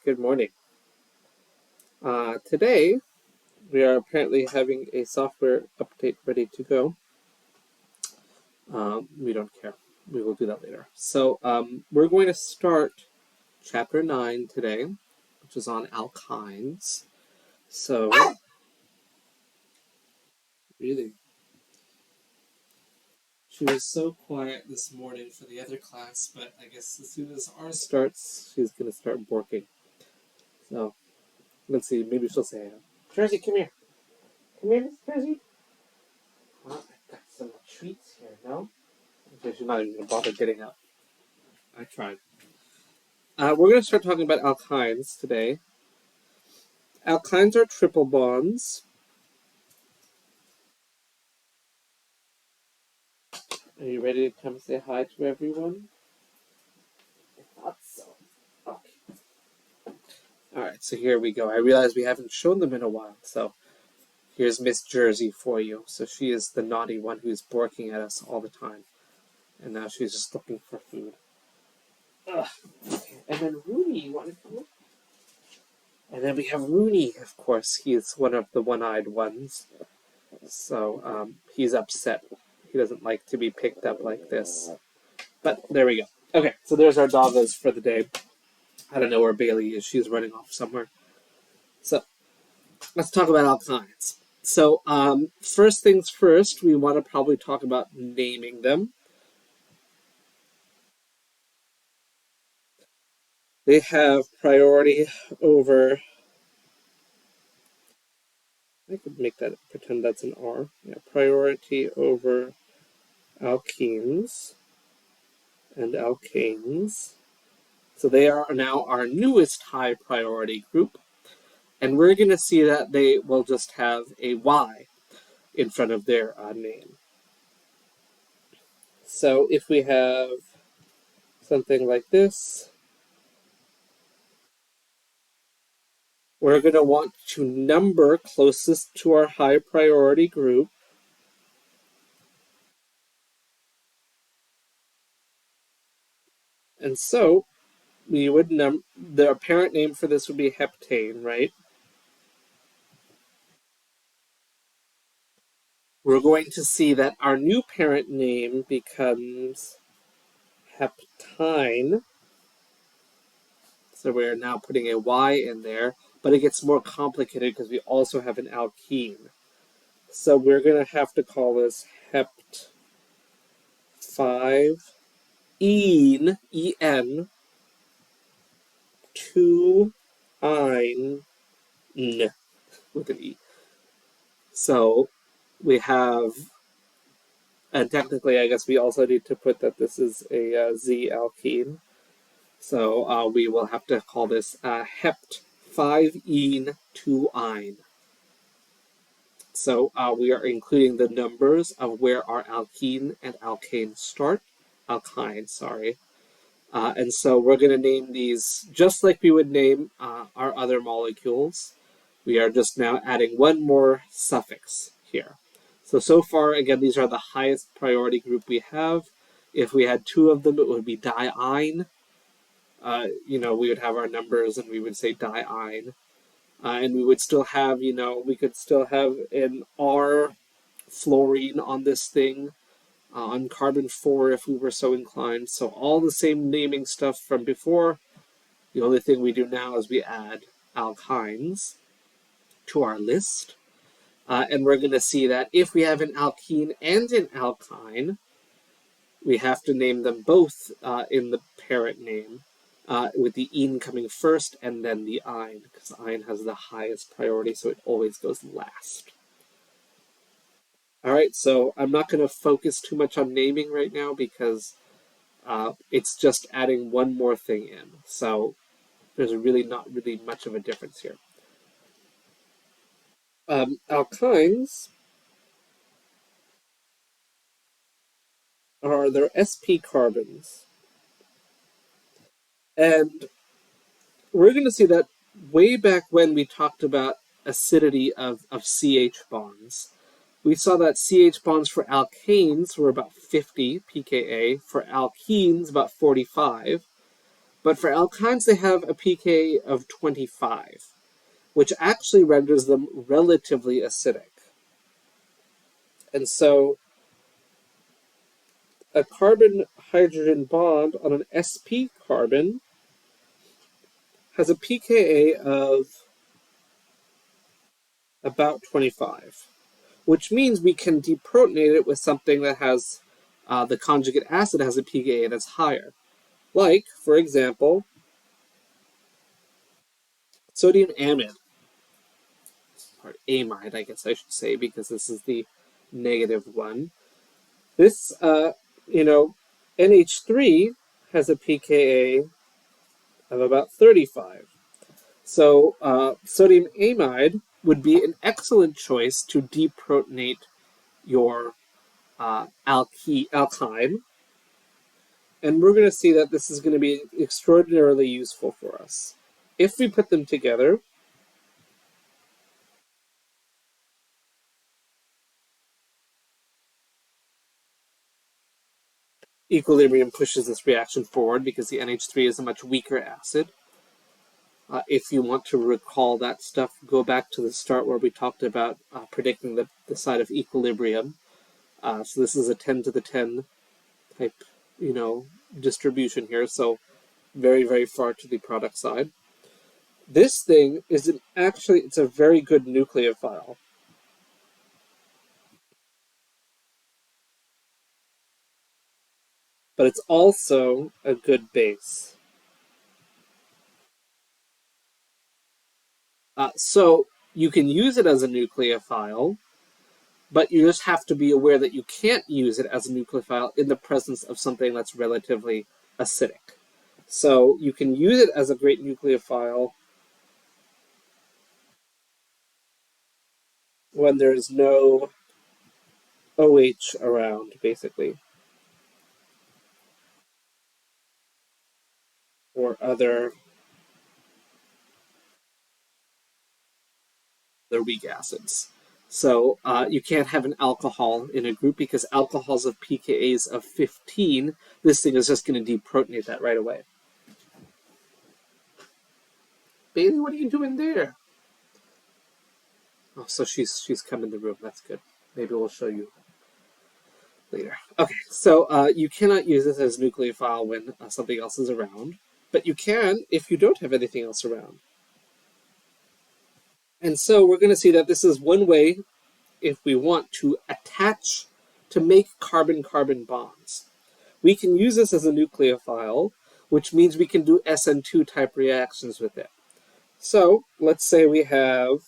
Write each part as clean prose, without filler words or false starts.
Good morning. Today, we are apparently having a software update ready to go. We don't care. We will do that later. So, we're going to start Chapter 9 today, which is on alkynes. So, really, she was so quiet this morning for the other class, but I guess as soon as ours starts, she's going to start borking. So, let's see. Maybe she'll say, Jersey, come here. Come here, Miss Jersey. I've got some treats here, no? Okay, she's not even going to bother getting up. I tried. We're going to start talking about alkynes today. Alkynes are triple bonds. Are you ready to come say hi to everyone? I thought so. Okay. Alright, so here we go. I realize we haven't shown them in a while, so here's Miss Jersey for you. So she is the naughty one who's barking at us all the time. And now she's just looking for food. Ugh. Okay. And then Rooney, you want to come up? And then we have Rooney, of course. He is one of the one-eyed ones. So he's upset. He doesn't like to be picked up like this. But there we go. Okay, so there's our doggos for the day. I don't know where Bailey is. She's running off somewhere. So let's talk about alkynes. So first things first, we want to probably talk about naming them. They have priority over... I could make that, pretend that's an R. Yeah, priority over alkenes and alkanes. So they are now our newest high priority group. And we're going to see that they will just have a Y in front of their name. So if we have something like this, we're going to want to number closest to our high priority group. And so we would the parent name for this would be heptane, right? We're going to see that our new parent name becomes heptyne. So we're now putting a Y in there, but it gets more complicated because we also have an alkene. So we're going to have to call this hept 5-ene, E-N, 2-ine, with an E. So we have, and technically I guess we also need to put that this is a Z alkene. So we will have to call this hept 5-ene 2-ine. So we are including the numbers of where our alkene and alkane start. Alkyne, sorry. And so we're going to name these just like we would name our other molecules. We are just now adding one more suffix here. So far, again, these are the highest priority group we have. If we had two of them, it would be diine. We would have our numbers and we would say diine. And we would still have, we could still have an R fluorine on this thing, on carbon 4 if we were so inclined. So all the same naming stuff from before. The only thing we do now is we add alkynes to our list. And we're going to see that if we have an alkene and an alkyne, we have to name them both in the parent name. With the ene coming first and then the ine, because ine has the highest priority, so it always goes last. All right, so I'm not going to focus too much on naming right now because it's just adding one more thing in. So there's really not really much of a difference here. Alkynes are their sp carbons. And we're going to see that way back when we talked about acidity of CH bonds. We saw that CH bonds for alkanes were about 50 pKa, for alkenes about 45. But for alkynes, they have a pK of 25, which actually renders them relatively acidic. And so a carbon-hydrogen bond on an sp carbon has a pKa of about 25, which means we can deprotonate it with something that has the conjugate acid has a pKa that's higher. Like, for example, sodium amide, or amide, I guess I should say, because this is the negative one. This, NH3 has a pKa of about 35. So sodium amide would be an excellent choice to deprotonate your alkyne. And we're going to see that this is going to be extraordinarily useful for us. If we put them together, equilibrium pushes this reaction forward because the NH3 is a much weaker acid. If you want to recall that stuff, go back to the start where we talked about predicting the side of equilibrium. So this is a 10 to the 10 type, distribution here. So very, very far to the product side. This thing is it's a very good nucleophile. But it's also a good base. So you can use it as a nucleophile, but you just have to be aware that you can't use it as a nucleophile in the presence of something that's relatively acidic. So you can use it as a great nucleophile when there's no OH around, basically, or other weak acids. So you can't have an alcohol in a group because alcohols of pKa's of 15, this thing is just going to deprotonate that right away. Bailey, what are you doing there? Oh, so she's come in the room. That's good. Maybe we'll show you later. Okay, so you cannot use this as nucleophile when something else is around, but you can if you don't have anything else around. And so we're going to see that this is one way if we want to attach, to make carbon-carbon bonds. We can use this as a nucleophile, which means we can do SN2 type reactions with it. So let's say we have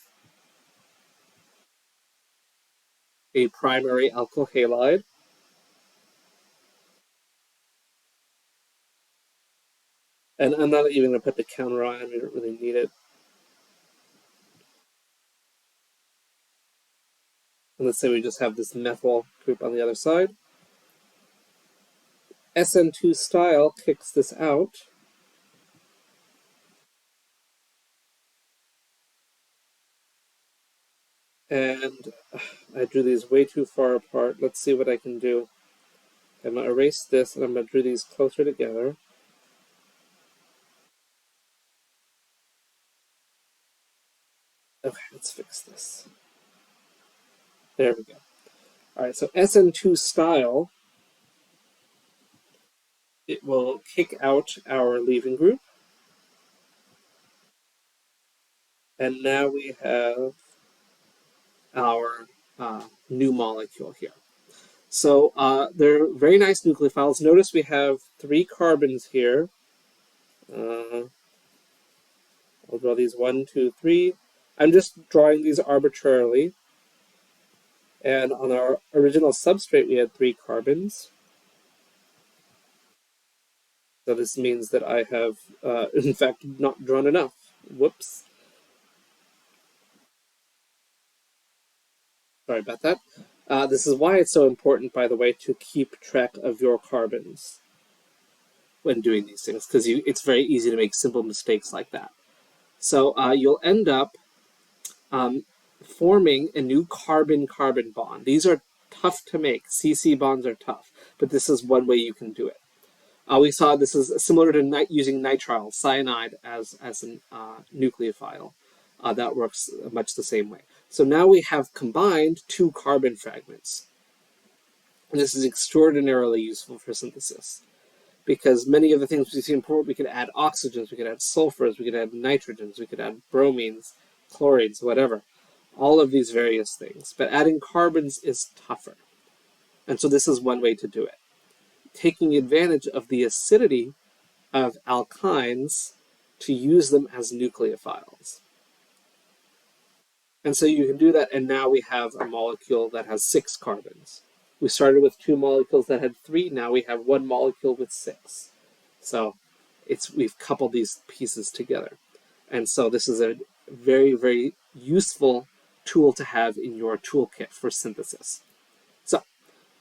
a primary alkyl halide, and I'm not even going to put the counter on, we don't really need it. And let's say we just have this methyl group on the other side. SN2 style kicks this out. And I drew these way too far apart. Let's see what I can do. I'm going to erase this, and I'm going to draw these closer together. Okay, let's fix this. There we go. All right, so SN2 style, it will kick out our leaving group. And now we have our new molecule here. So they're very nice nucleophiles. Notice we have 3 carbons here. I'll draw these 1, 2, 3. I'm just drawing these arbitrarily. And on our original substrate, we had 3 carbons. So this means that I have, in fact, not drawn enough. Whoops. Sorry about that. This is why it's so important, by the way, to keep track of your carbons when doing these things, because it's very easy to make simple mistakes like that. So you'll end up forming a new carbon-carbon bond. These are tough to make. CC bonds are tough, but this is one way you can do it. We saw this is similar to using nitrile, cyanide, as a nucleophile. That works much the same way. So now we have combined two carbon fragments. And this is extraordinarily useful for synthesis because many of the things we see important, we could add oxygens, we could add sulfurs, we could add nitrogens, we could add bromines, chlorines, whatever. All of these various things. But adding carbons is tougher. And so this is one way to do it. Taking advantage of the acidity of alkynes to use them as nucleophiles. And so you can do that, and now we have a molecule that has 6 carbons. We started with 2 molecules that had 3, now we have 1 molecule with 6. So we've coupled these pieces together. And so this is a very, very useful tool to have in your toolkit for synthesis. So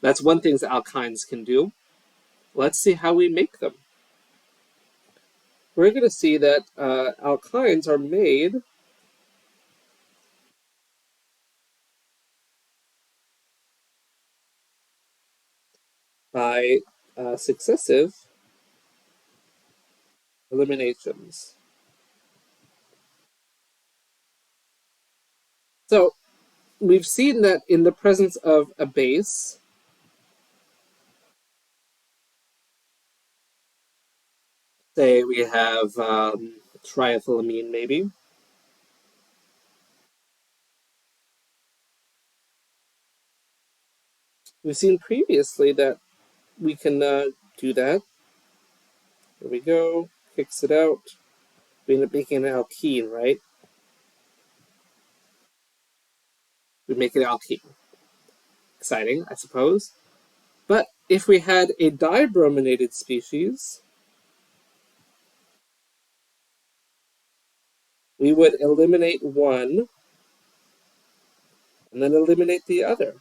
that's one thing that alkynes can do. Let's see how we make them. We're going to see that alkynes are made by successive eliminations. So we've seen that in the presence of a base, say we have triethylamine maybe, we've seen previously that we can do that. Here we go, kicks it out. We end up making an alkene, right? We make an alkene. Exciting, I suppose. But if we had a dibrominated species, we would eliminate one and then eliminate the other.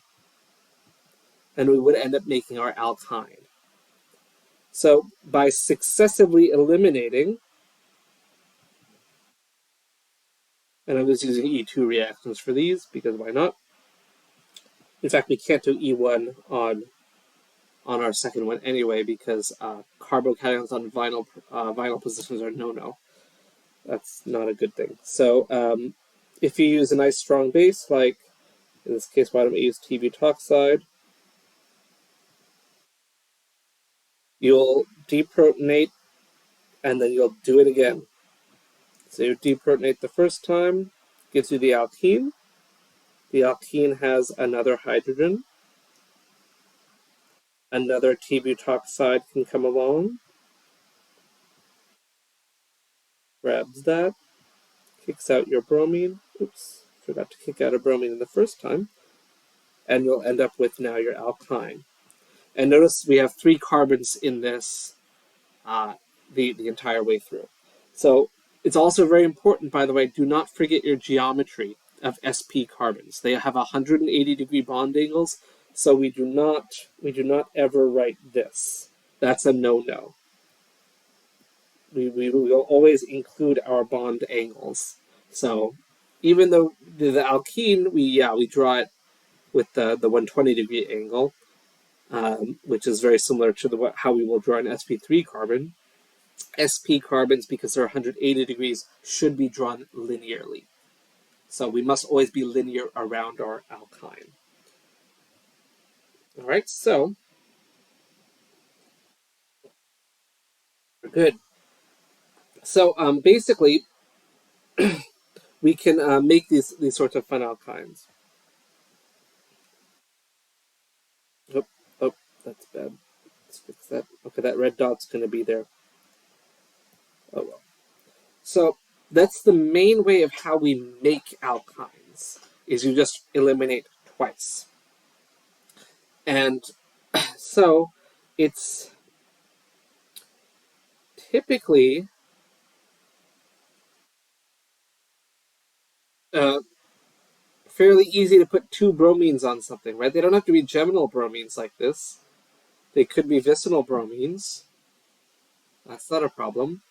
And we would end up making our alkyne. So by successively eliminating, and I'm just using E2 reactions for these because why not? In fact, we can't do E1 on our second one anyway because carbocations on vinyl positions are no-no. That's not a good thing. So if you use a nice strong base, like in this case, why don't we use T-butoxide? You'll deprotonate and then you'll do it again. So you deprotonate the first time, gives you the alkene. The alkene has another hydrogen. Another T-butoxide can come along, grabs that, kicks out your bromine. Oops, forgot to kick out a bromine in the first time. And you'll end up with now your alkyne. And notice we have 3 carbons in this the entire way through. So it's also very important, by the way, do not forget your geometry of sp carbons. They have 180-degree bond angles, so we do not ever write this. That's a no-no. We will always include our bond angles. So even though the alkene, we draw it with the 120-degree angle, which is very similar to how we will draw an sp3 carbon. Sp carbons, because they're 180 degrees, should be drawn linearly. So we must always be linear around our alkyne. All right, so we're good. So basically, we can make these sorts of fun alkynes. Oh, oh, that's bad. Let's fix that. Okay, that red dot's going to be there. Oh well. So that's the main way of how we make alkynes, is you just eliminate twice. And so it's typically fairly easy to put 2 bromines on something, right? They don't have to be geminal bromines like this. They could be vicinal bromines. That's not a problem.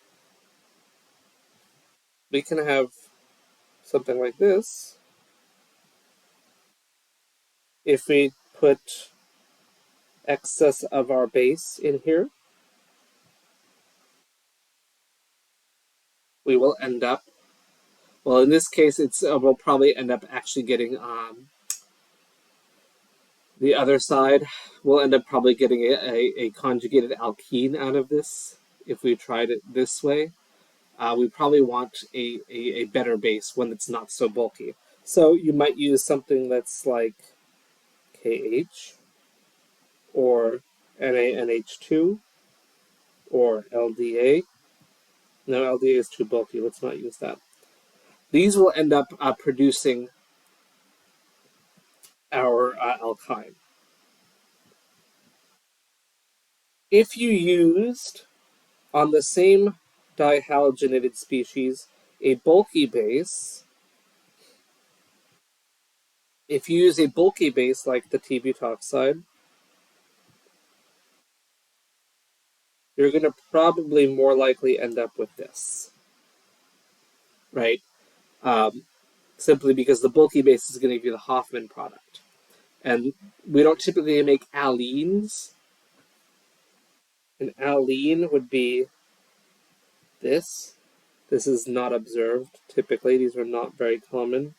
We can have something like this if we put excess of our base in here. we will end up, well, in this case, we'll probably end up actually getting the other side. We'll end up probably getting a conjugated alkene out of this if we tried it this way. We probably want a better base, one that's not so bulky. So you might use something that's like KH or NaNH2 or LDA. No, LDA is too bulky. Let's not use that. These will end up producing our alkyne. If you used on the same dihalogenated species a bulky base, if you use a bulky base like the T-butoxide, you're going to probably more likely end up with this, right? Um, Simply because the bulky base is going to give you the Hoffman product. And we don't typically make allenes. An allene would be this. This is not observed typically. These are not very common.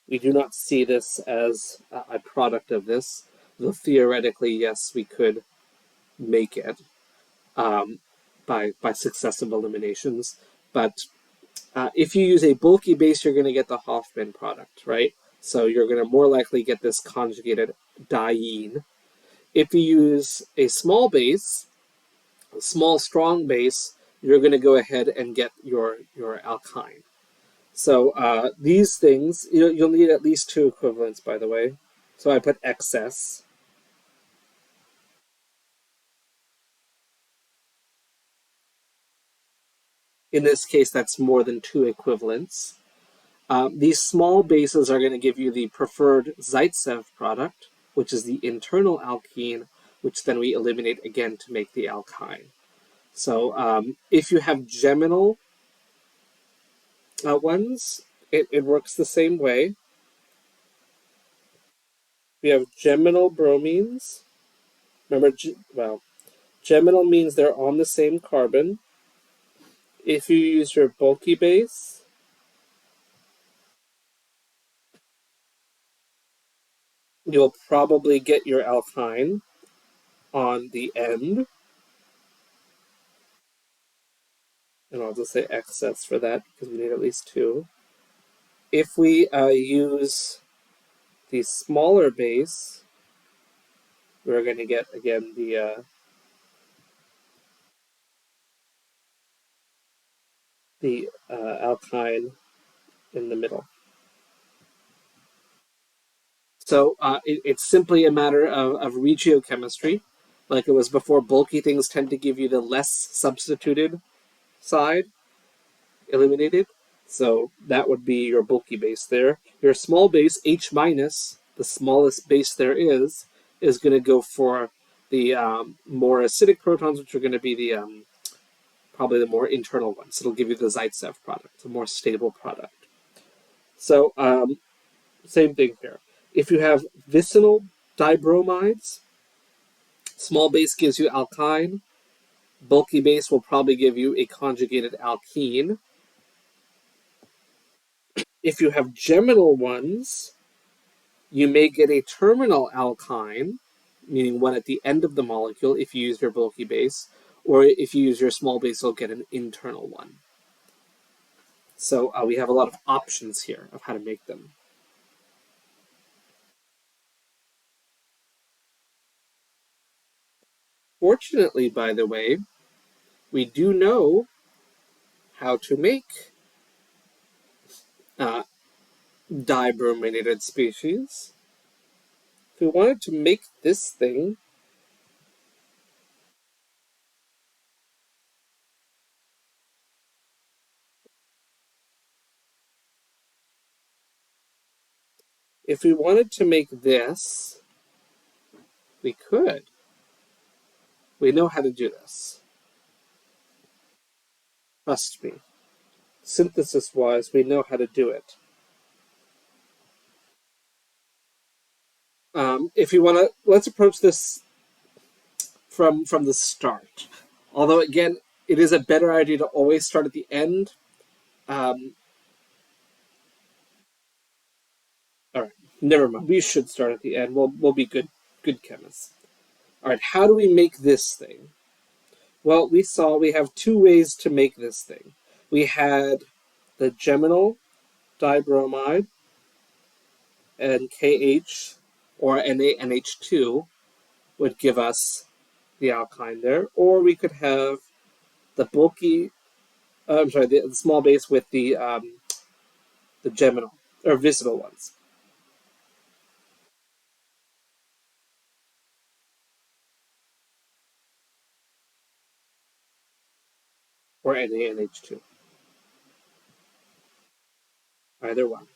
We do not see this as a product of this, though theoretically, yes, we could make it by successive eliminations. But if you use a bulky base, you're going to get the Hoffman product, right? So you're going to more likely get this conjugated diene. If you use a small base, a small strong base, you're going to go ahead and get your alkyne. So these things, you'll need at least two equivalents, by the way. So I put excess. In this case, that's more than two equivalents. These small bases are going to give you the preferred Zaitsev product, which is the internal alkene, which then we eliminate again to make the alkyne. So if you have geminal ones, it works the same way. We have geminal bromines. Remember, geminal means they're on the same carbon. If you use your bulky base, you'll probably get your alkyne on the end. And I'll just say excess for that because we need at least two. If we use the smaller base, we're going to get, again, the alkyne in the middle. So it's simply a matter of regiochemistry. Like it was before, bulky things tend to give you the less substituted side, eliminated. So that would be your bulky base there. Your small base, H minus, the smallest base there is going to go for the more acidic protons, which are going to be the probably the more internal ones. It'll give you the Zaitsev product, a more stable product. So same thing here. If you have vicinal dibromides, small base gives you alkyne. Bulky base will probably give you a conjugated alkene. If you have geminal ones, you may get a terminal alkyne, meaning one at the end of the molecule if you use your bulky base, or if you use your small base, you'll get an internal one. So we have a lot of options here of how to make them. Fortunately, by the way, we do know how to make dibrominated species. If we wanted to make this thing, if we wanted to make this, we could. We know how to do this. Trust me. Synthesis-wise, we know how to do it. If you want to, let's approach this from the start. Although again, it is a better idea to always start at the end. Um, all right, never mind. We should start at the end. We'll be good chemists. All right, how do we make this thing? Well, we saw we have two ways to make this thing. We had the geminal dibromide and KH or NaNH2 would give us the alkyne there, or we could have the bulky, the small base with the geminal or vicinal ones, or NaNH2, either one.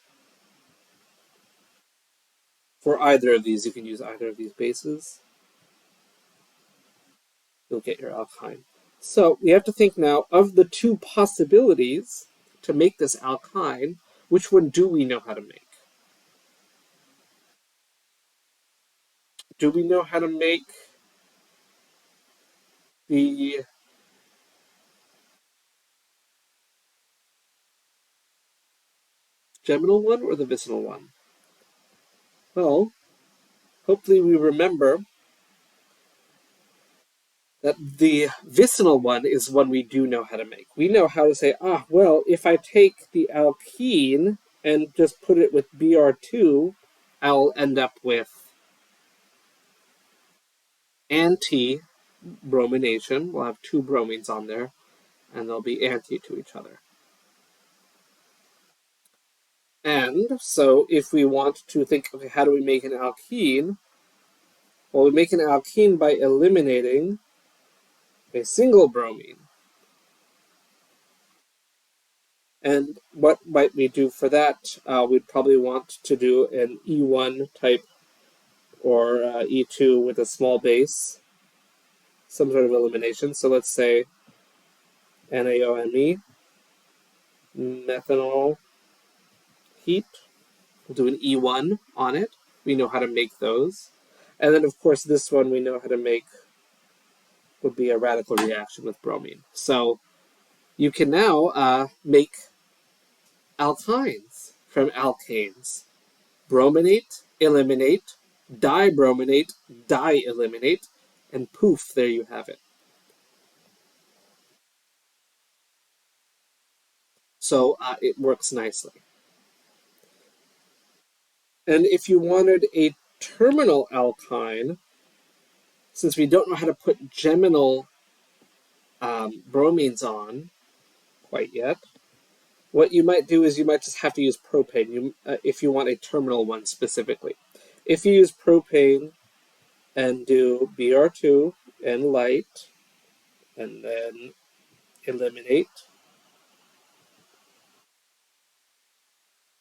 For either of these, you can use either of these bases. You'll get your alkyne. So we have to think now of the two possibilities to make this alkyne, which one do we know how to make? Do we know how to make the geminal one or the vicinal one? Well, hopefully we remember that the vicinal one is one we do know how to make. We know how to say, well, if I take the alkene and just put it with Br2, I'll end up with anti-bromination. We'll have two bromines on there, and they'll be anti to each other. And so if we want to think, okay, how do we make an alkene? Well, we make an alkene by eliminating a single bromine. And what might we do for that? We'd probably want to do an E1 type or E2 with a small base, some sort of elimination. So let's say NaOMe, methanol, heat. We'll do an E1 on it. We know how to make those. And then, of course, this one we know how to make would be a radical reaction with bromine. So you can now make alkynes from alkanes. Brominate, eliminate, dibrominate, di-eliminate, and poof, there you have it. So it works nicely. And if you wanted a terminal alkyne, since we don't know how to put geminal bromines on quite yet, what you might do is you might just have to use propane if you want a terminal one specifically. If you use propane and do Br2 and light, and then eliminate,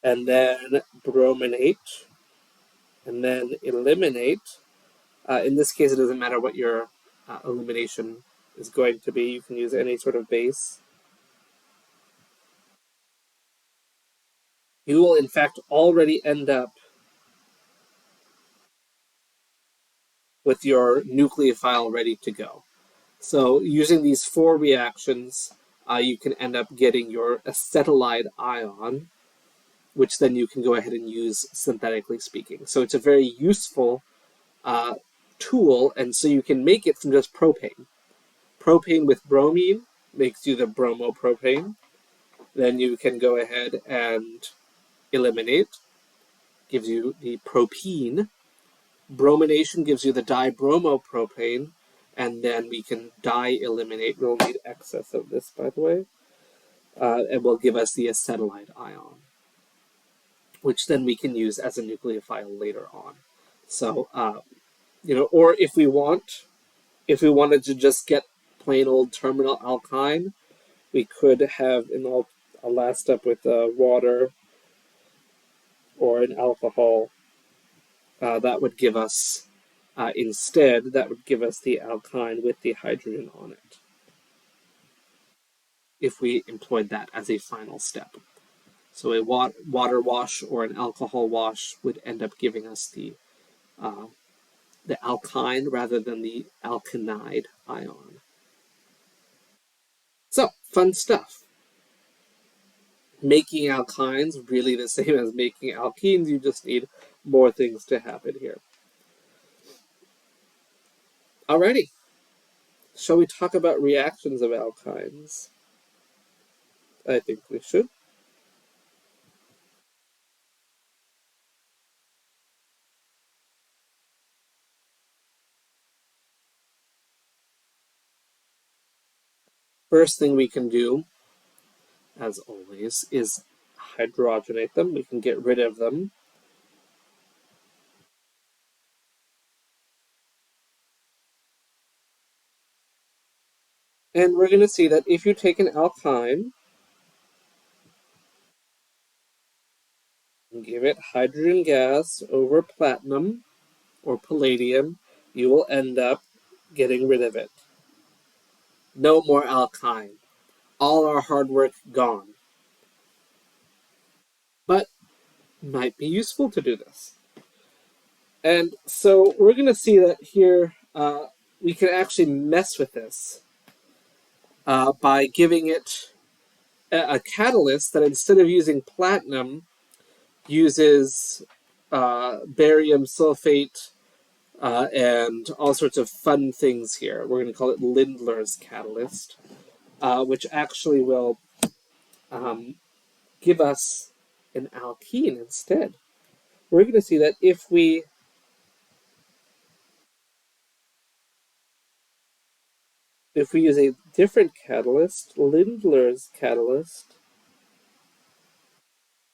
and then brominate, and then eliminate. In this case, it doesn't matter what your elimination is going to be. You can use any sort of base. You will, in fact, already end up with your nucleophile ready to go. So using these four reactions, you can end up getting your acetylide ion, which then you can go ahead and use synthetically speaking. So it's a very useful tool, and so you can make it from just propane. Propane with bromine makes you the bromopropane. Then you can go ahead and eliminate, gives you the propene. Bromination gives you the dibromopropane, and then we can di-eliminate. We'll need excess of this, by the way, and will give us the acetylide ion, which then we can use as a nucleophile later on. So, or if we wanted to just get plain old terminal alkyne, we could have a last step with water or an alcohol. That would give us, instead, that would give us the alkyne with the hydrogen on it, if we employed that as a final step. So a water wash or an alcohol wash would end up giving us the the alkyne rather than the alkynide ion. So, fun stuff. Making alkynes really the same as making alkenes. You just need more things to happen here. Alrighty, shall we talk about reactions of alkynes? I think we should. First thing we can do, as always, is hydrogenate them. We can get rid of them. And we're going to see that if you take an alkyne and give it hydrogen gas over platinum or palladium, you will end up getting rid of it. No more alkyne. All our hard work gone. But might be useful to do this. And so we're going to see that here we can actually mess with this by giving it a catalyst that instead of using platinum uses barium sulfate and all sorts of fun things here. We're going to call it Lindlar's catalyst, which actually will give us an alkene instead. We're going to see that if we use a different catalyst, Lindlar's catalyst,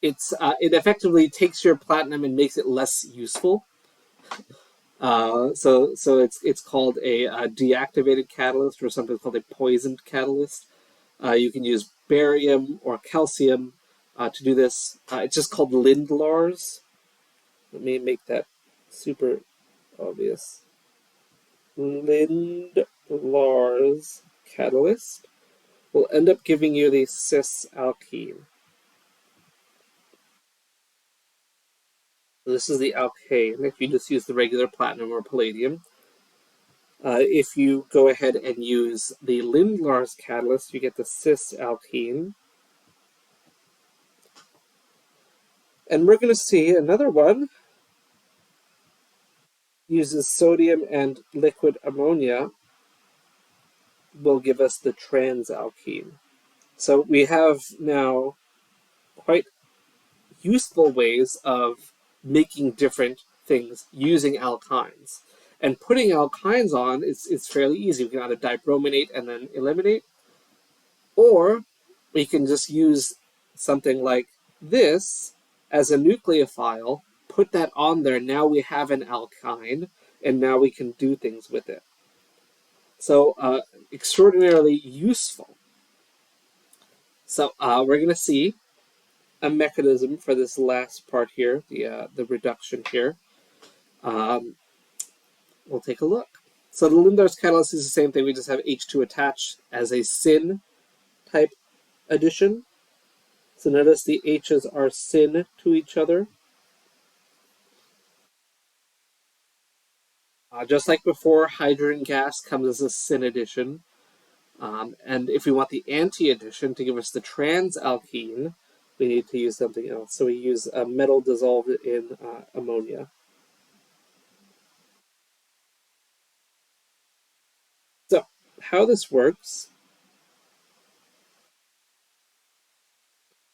it effectively takes your platinum and makes it less useful. So it's called a deactivated catalyst, or something called a poisoned catalyst. You can use barium or calcium to do this. It's just called Lindlar's. Let me make that super obvious. Lindlar's catalyst will end up giving you the cis alkene. This is the alkane if you just use the regular platinum or palladium. If you go ahead and use the Lindlar's catalyst, you get the cis alkene. And we're going to see another one uses sodium and liquid ammonia will give us the trans alkene. So we have now quite useful ways of making different things using alkynes. And putting alkynes on is fairly easy. We can either dibrominate and then eliminate, or we can just use something like this as a nucleophile, put that on there. Now we have an alkyne, and now we can do things with it. So extraordinarily useful. So we're going to see a mechanism for this last part here, the reduction here. We'll take a look. So the Lindlar's catalyst is the same thing. We just have H2 attached as a syn type addition. So notice the H's are syn to each other. Just like before, hydrogen gas comes as a syn addition. And if we want the anti-addition to give us the trans alkene, we need to use something else. So we use a metal dissolved in ammonia. So how this works,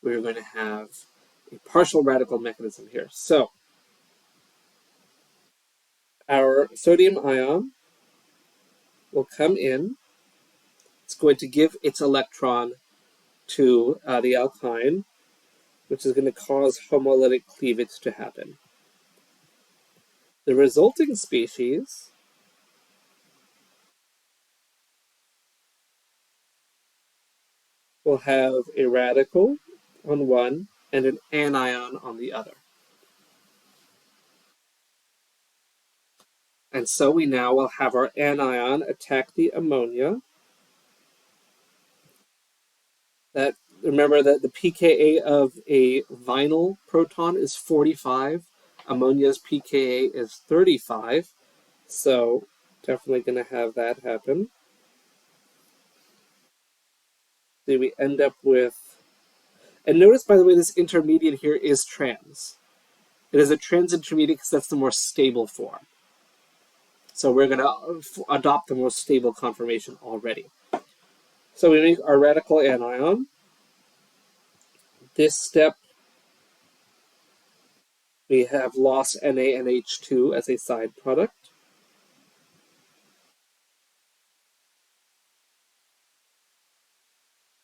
we're going to have a partial radical mechanism here. So our sodium ion will come in. It's going to give its electron to the alkyne, which is going to cause homolytic cleavage to happen. The resulting species will have a radical on one and an anion on the other. And so we now will have our anion attack the ammonia. Remember that the pKa of a vinyl proton is 45. Ammonia's pKa is 35. So definitely going to have that happen. So we end up with, and notice by the way, this intermediate here is trans. It is a trans intermediate because that's the more stable form. So we're going to adopt the most stable conformation already. So we make our radical anion. This step, we have lost NaNH2 as a side product.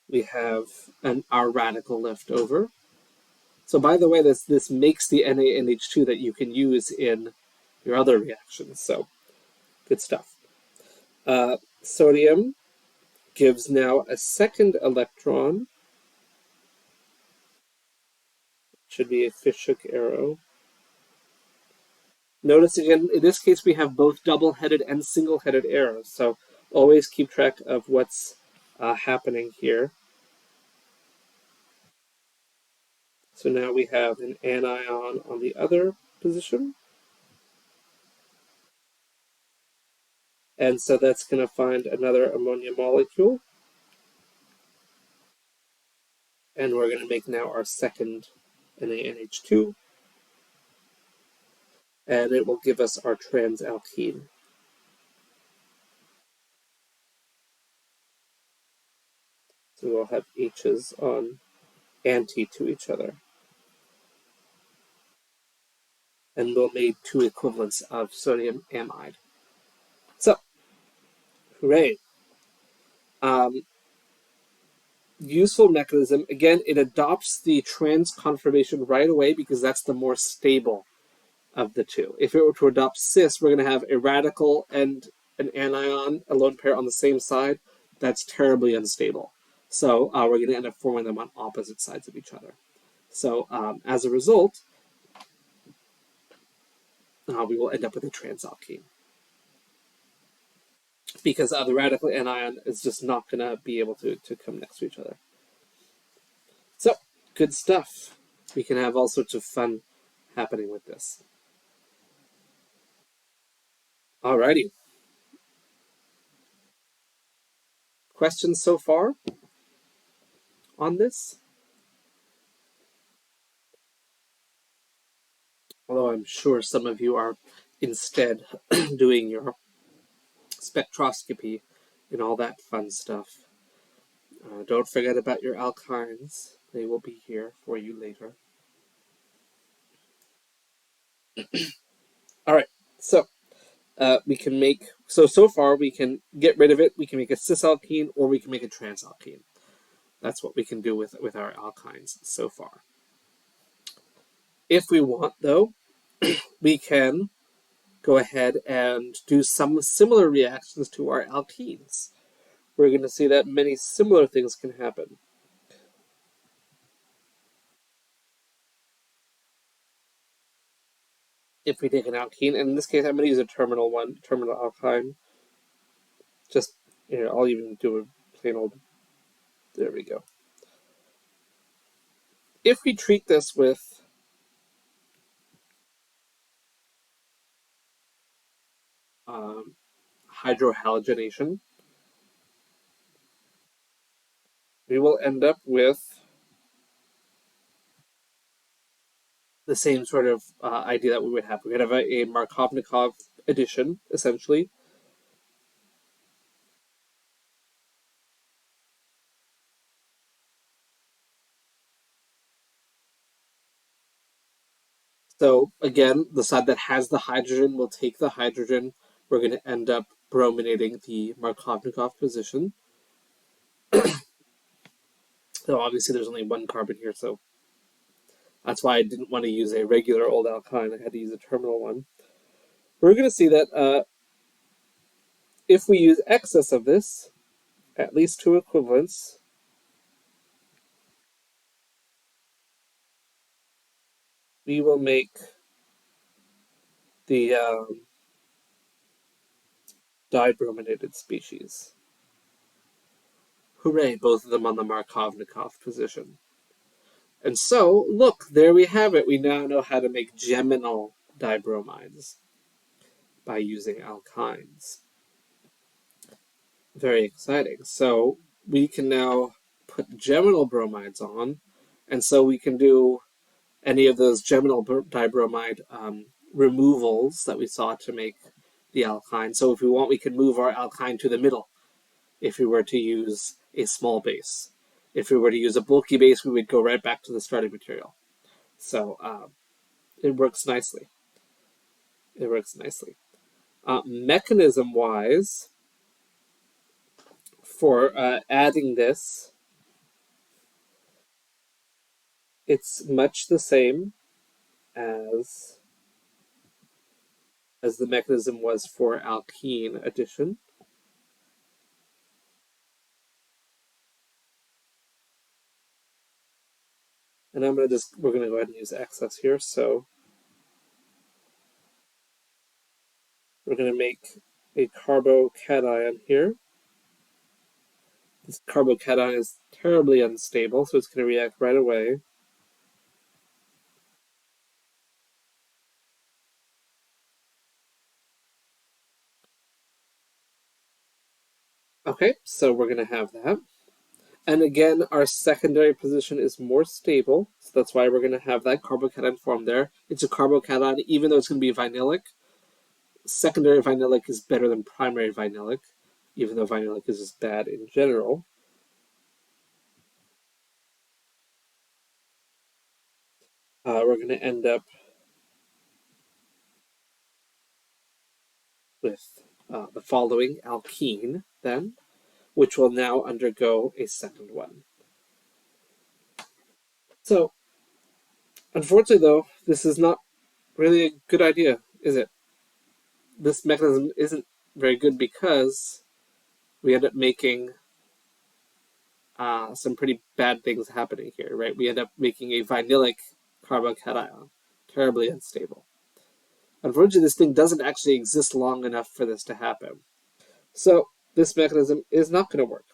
We have our radical left over. So by the way, this makes the NaNH2 that you can use in your other reactions. So good stuff. Sodium gives now a second electron. Should be a fishhook arrow. Notice again, in this case, we have both double-headed and single-headed arrows. So always keep track of what's happening here. So now we have an anion on the other position. And so that's going to find another ammonia molecule. And we're going to make now our second NaNH2. And it will give us our transalkene. So we'll have H's on anti to each other. And we'll make two equivalents of sodium amide. So, hooray. Useful mechanism. Again, it adopts the trans conformation right away because that's the more stable of the two. If it were to adopt cis, we're going to have a radical and an anion, a lone pair on the same side. That's terribly unstable. So we're going to end up forming them on opposite sides of each other. So as a result, we will end up with a transalkene. Because the radical anion is just not going to be able to come next to each other. So, good stuff. We can have all sorts of fun happening with this. Alrighty. Questions so far on this? Although I'm sure some of you are instead doing your spectroscopy and all that fun stuff. Don't forget about your alkynes. They will be here for you later. All right, so we can make, so far we can get rid of it. We can make a cisalkene or we can make a transalkene. That's what we can do with our alkynes so far. If we want, though, we can go ahead and do some similar reactions to our alkenes. We're going to see that many similar things can happen. If we take an alkene, and in this case I'm going to use a terminal one, terminal alkyne. Just, I'll even do a plain old, there we go. If we treat this with hydrohalogenation, we will end up with the same sort of idea that we would have. We would have a Markovnikov addition, essentially. So again, the side that has the hydrogen will take the hydrogen. We're going to end up brominating the Markovnikov position. So obviously there's only one carbon here, so that's why I didn't want to use a regular old alkyne. I had to use a terminal one. We're going to see that if we use excess of this, at least two equivalents, we will make the dibrominated species. Hooray, both of them on the Markovnikov position. And so, look, there we have it. We now know how to make geminal dibromides. by using alkynes. Very exciting. So we can now put geminal bromides on, and so we can do any of those geminal dibromide removals that we saw to make the alkyne. So if we want, we can move our alkyne to the middle if we were to use a small base. If we were to use a bulky base, we would go right back to the starting material. So it works nicely. It works nicely. Mechanism-wise, for adding this, it's much the same as the mechanism was for alkene addition. And we're gonna go ahead and use excess here. So we're gonna make a carbocation here. This carbocation is terribly unstable, so it's gonna react right away. Okay, so we're gonna have that. And again, our secondary position is more stable, so that's why we're gonna have that carbocation form there. It's a carbocation, even though it's gonna be vinylic. Secondary vinylic is better than primary vinylic, even though vinylic is just bad in general. We're going to end up with the following alkene, then, which will now undergo a second one. So, unfortunately, though, this is not really a good idea, is it? This mechanism isn't very good because we end up making some pretty bad things happening here, right? We end up making a vinylic carbocation, terribly unstable. Unfortunately, this thing doesn't actually exist long enough for this to happen. So this mechanism is not going to work.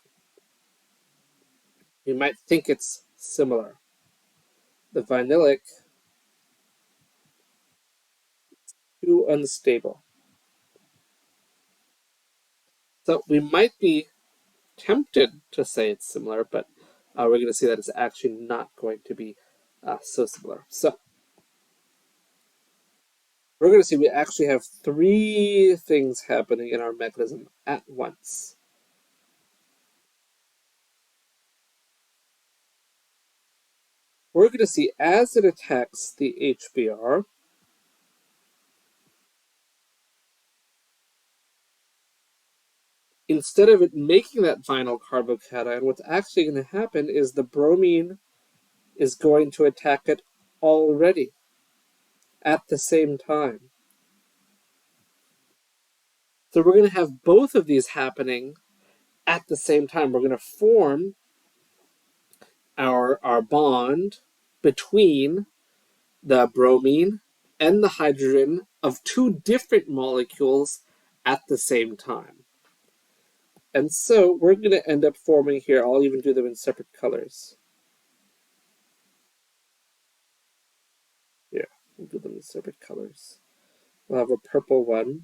You might think it's similar. The vinylic is too unstable. So we might be tempted to say it's similar, but we're going to see that it's actually not going to be so similar. So we're going to see we actually have three things happening in our mechanism at once. We're going to see as it attacks the HBr, instead of it making that vinyl carbocation, what's actually going to happen is the bromine is going to attack it already at the same time. So we're going to have both of these happening at the same time. We're going to form our bond between the bromine and the hydrogen of two different molecules at the same time. And so we're going to end up forming here, I'll even do them in separate colors. Yeah, we'll do them in separate colors. We'll have a purple one,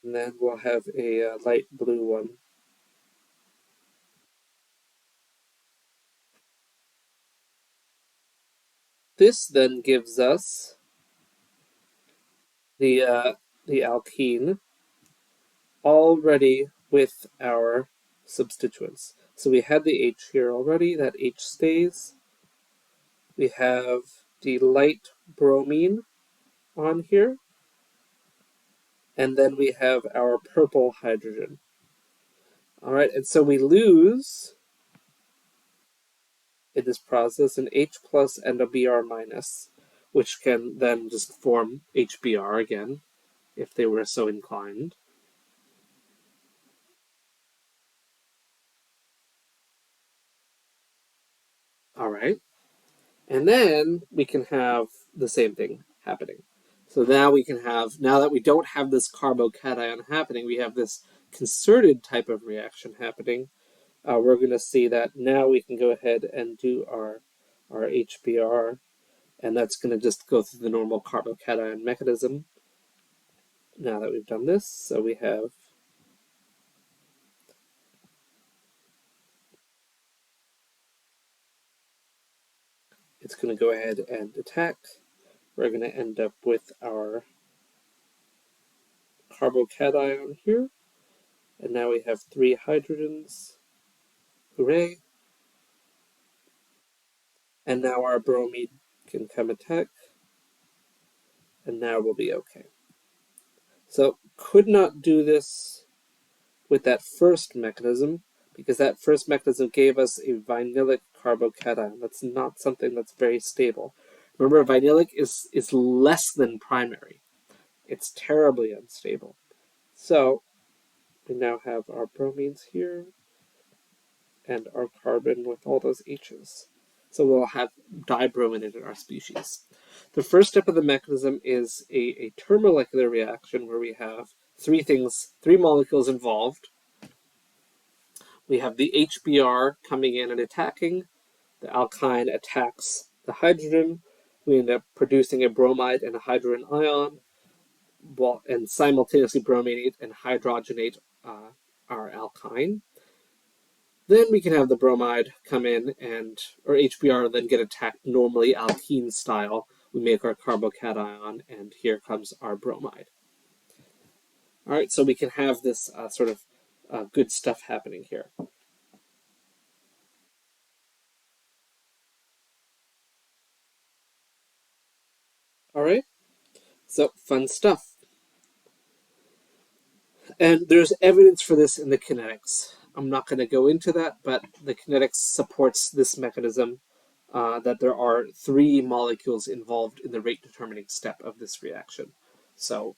and then we'll have a light blue one. This then gives us the alkene already with our substituents. So we had the H here already, that H stays. We have the light bromine on here, and then we have our purple hydrogen. All right, and so we lose in this process an H plus and a Br minus, which can then just form HBr again, if they were so inclined. All right. And then we can have the same thing happening. So now we can have, now that we don't have this carbocation happening, we have this concerted type of reaction happening. We're going to see that now we can go ahead and do our HBr, And that's going to just go through the normal carbocation mechanism now that we've done this. So we have it's going to go ahead and attack. We're going to end up with our carbocation here. And now we have 3 hydrogens. Hooray. And now our bromine can come attack. And now we'll be okay. So could not do this with that first mechanism because that first mechanism gave us a vinylic carbocation. That's not something that's very stable. Remember, vinylic is less than primary. It's terribly unstable. So we now have our bromines here and our carbon with all those H's. So we'll have dibrominated our species. The first step of the mechanism is a termolecular reaction where we have three molecules involved. We have the HBr coming in and attacking. The alkyne attacks the hydrogen. We end up producing a bromide and a hydrogen ion, and simultaneously brominate and hydrogenate our alkyne. Then we can have the bromide come in or HBr then get attacked normally alkene style. We make our carbocation, and here comes our bromide. All right, so we can have this sort of good stuff happening here. All right, so fun stuff. And there's evidence for this in the kinetics. I'm not going to go into that, but the kinetics supports this mechanism that there are 3 molecules involved in the rate determining step of this reaction. So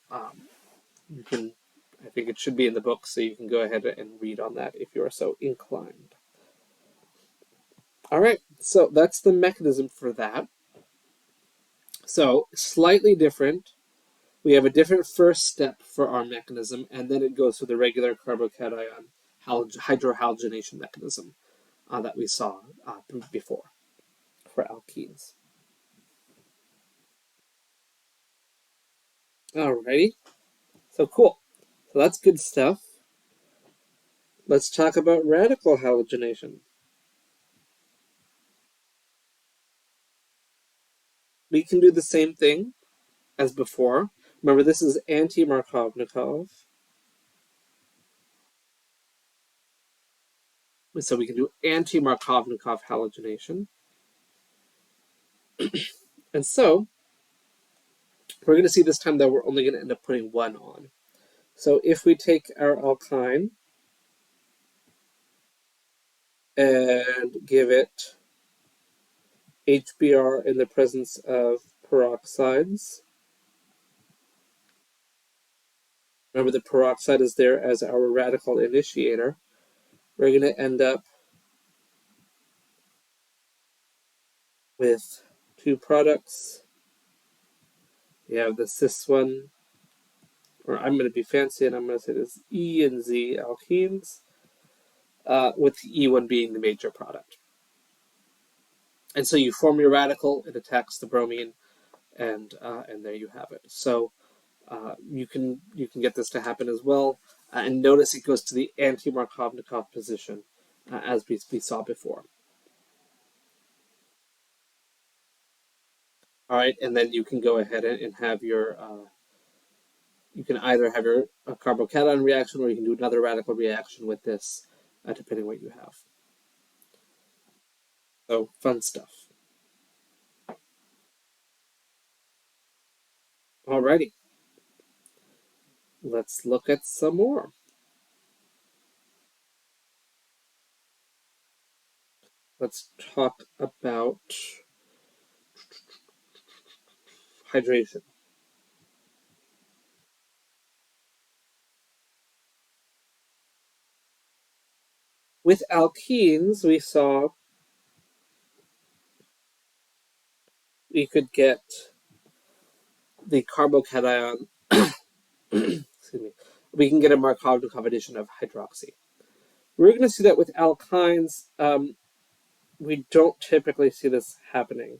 you can, I think it should be in the book, so you can go ahead and read on that if you are so inclined. All right, so that's the mechanism for that. So slightly different. We have a different first step for our mechanism, and then it goes through the regular carbocation hydrohalogenation mechanism that we saw before for alkenes. Alrighty, so cool. So that's good stuff. Let's talk about radical halogenation. We can do the same thing as before. Remember, this is anti-Markovnikov. So we can do anti-Markovnikov halogenation. And so we're going to see this time that we're only going to end up putting 1 on. So if we take our alkyne and give it HBr in the presence of peroxides, remember the peroxide is there as our radical initiator, we're going to end up with 2 products. We have the cis one, or I'm going to be fancy and I'm going to say this E and Z alkenes, with the E1 being the major product. And so you form your radical, it attacks the bromine, and there you have it. So you can get this to happen as well. And notice it goes to the anti-Markovnikov position, as we saw before. All right, and then you can go ahead and have your, you can either have your carbocation reaction or you can do another radical reaction with this, depending on what you have. So, fun stuff. Alrighty. Let's look at some more. Let's talk about hydration. With alkenes, we saw we could get the carbocation, excuse me, we can get a Markovnikov addition of hydroxy. We're going to see that with alkynes. We don't typically see this happening.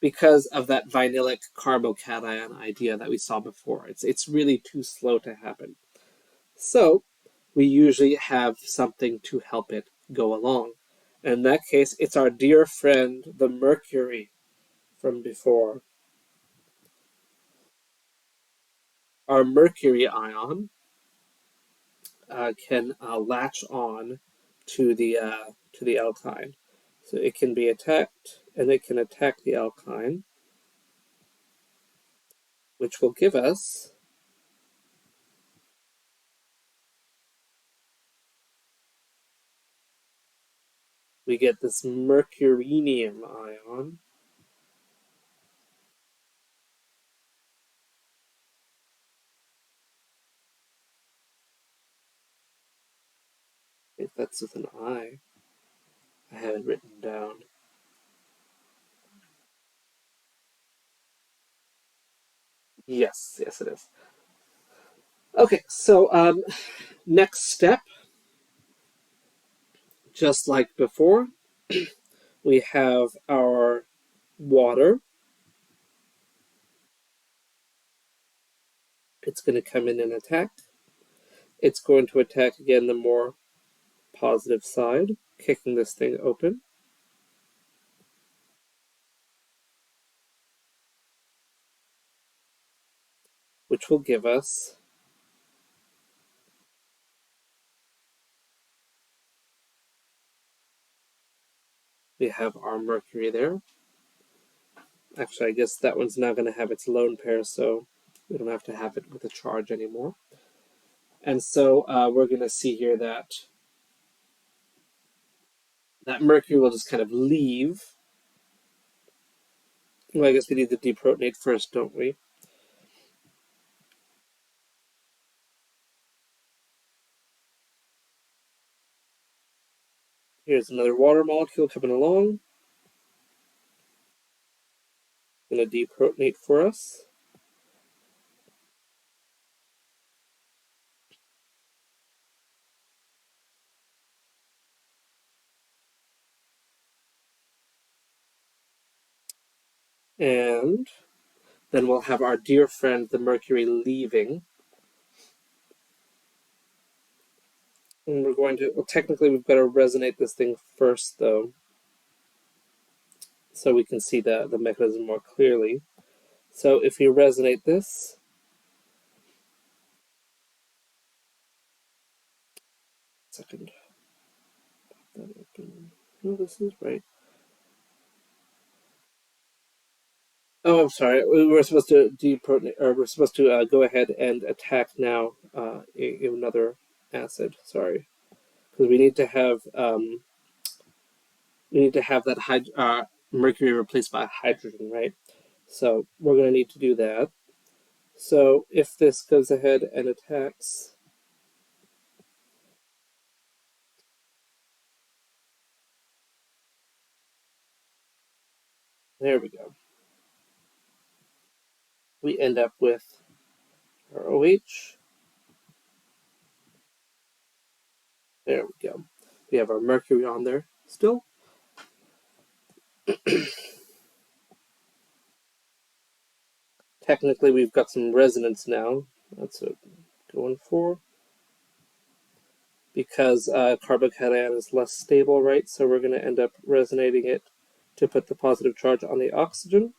because of that vinylic carbocation idea that we saw before. It's really too slow to happen. So we usually have something to help it go along. In that case, it's our dear friend, the mercury from before. Our mercury ion can latch on to the alkyne. So it can be attacked, and it can attack the alkyne, which will give us, we get this mercurinium ion. If that's with an I have it written down. Yes, yes, it is. Okay, so next step, just like before, we have our water. It's going to come in and attack. It's going to attack again the more positive side, kicking this thing open, which will give us, we have our mercury there. Actually, I guess that one's now going to have its lone pair, so we don't have to have it with a charge anymore. And so we're going to see here that that mercury will just kind of leave. Well, I guess we need to deprotonate first, don't we? Here's another water molecule coming along. Going to deprotonate for us. And then we'll have our dear friend, the mercury, leaving. And we're going to, well, technically we've got to resonate this thing first, though, so we can see the mechanism more clearly. So if we resonate this, second, pop that open. No, this is right. Oh, I'm sorry. We were supposed to deprotonate, or we're supposed to go ahead and attack now another acid. Sorry, because we need to have that mercury replaced by hydrogen, right? So we're going to need to do that. So if this goes ahead and attacks, there we go. We end up with our OH. There we go. We have our mercury on there still. Technically, we've got some resonance now. That's what I'm going for. Because carbocation is less stable, right? So we're going to end up resonating it to put the positive charge on the oxygen.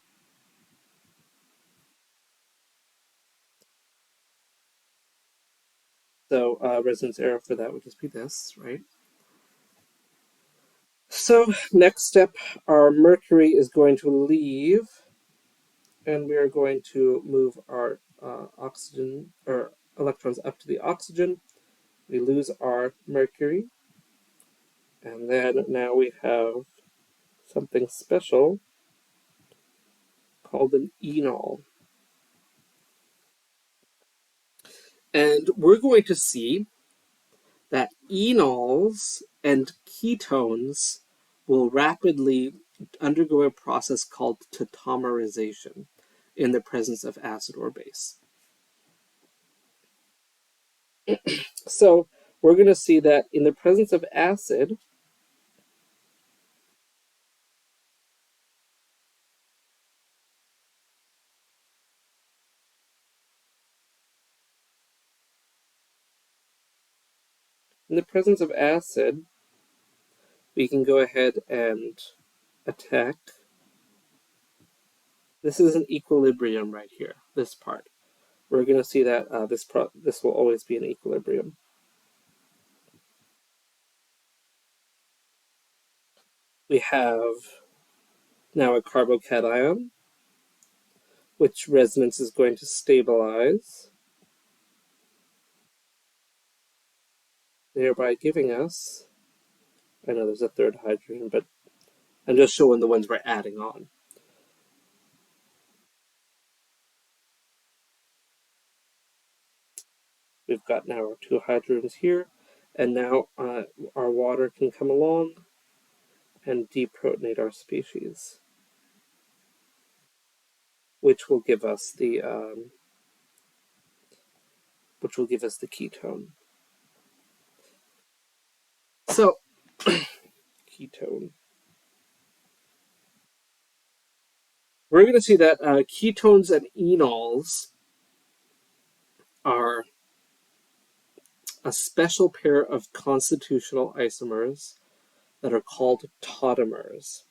So resonance error for that would just be this, right? So next step, our mercury is going to leave, and we are going to move our oxygen or electrons up to the oxygen. We lose our mercury, and then now we have something special called an enol. And we're going to see that enols and ketones will rapidly undergo a process called tautomerization in the presence of acid or base. So we're going to see that in the presence of acid, In the presence of acid, we can go ahead and attack. This is an equilibrium right here, this part. We're going to see that this will always be an equilibrium. We have now a carbocation, which resonance is going to stabilize, thereby giving us, I know there's a third hydrogen, but I'm just showing the ones we're adding on. We've got now our 2 hydrogens here, and now our water can come along and deprotonate our species, which will give us the ketone. So, ketone. We're going to see that ketones and enols are a special pair of constitutional isomers that are called tautomers.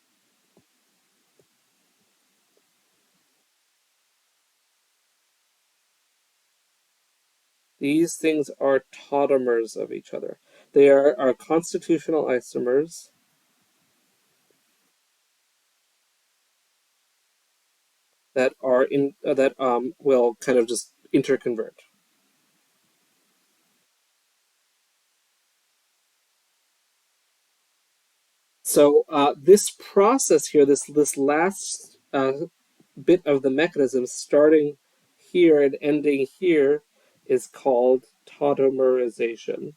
These things are tautomers of each other. They are our constitutional isomers that are will kind of just interconvert. So this process here, this last bit of the mechanism, starting here and ending here, is called tautomerization.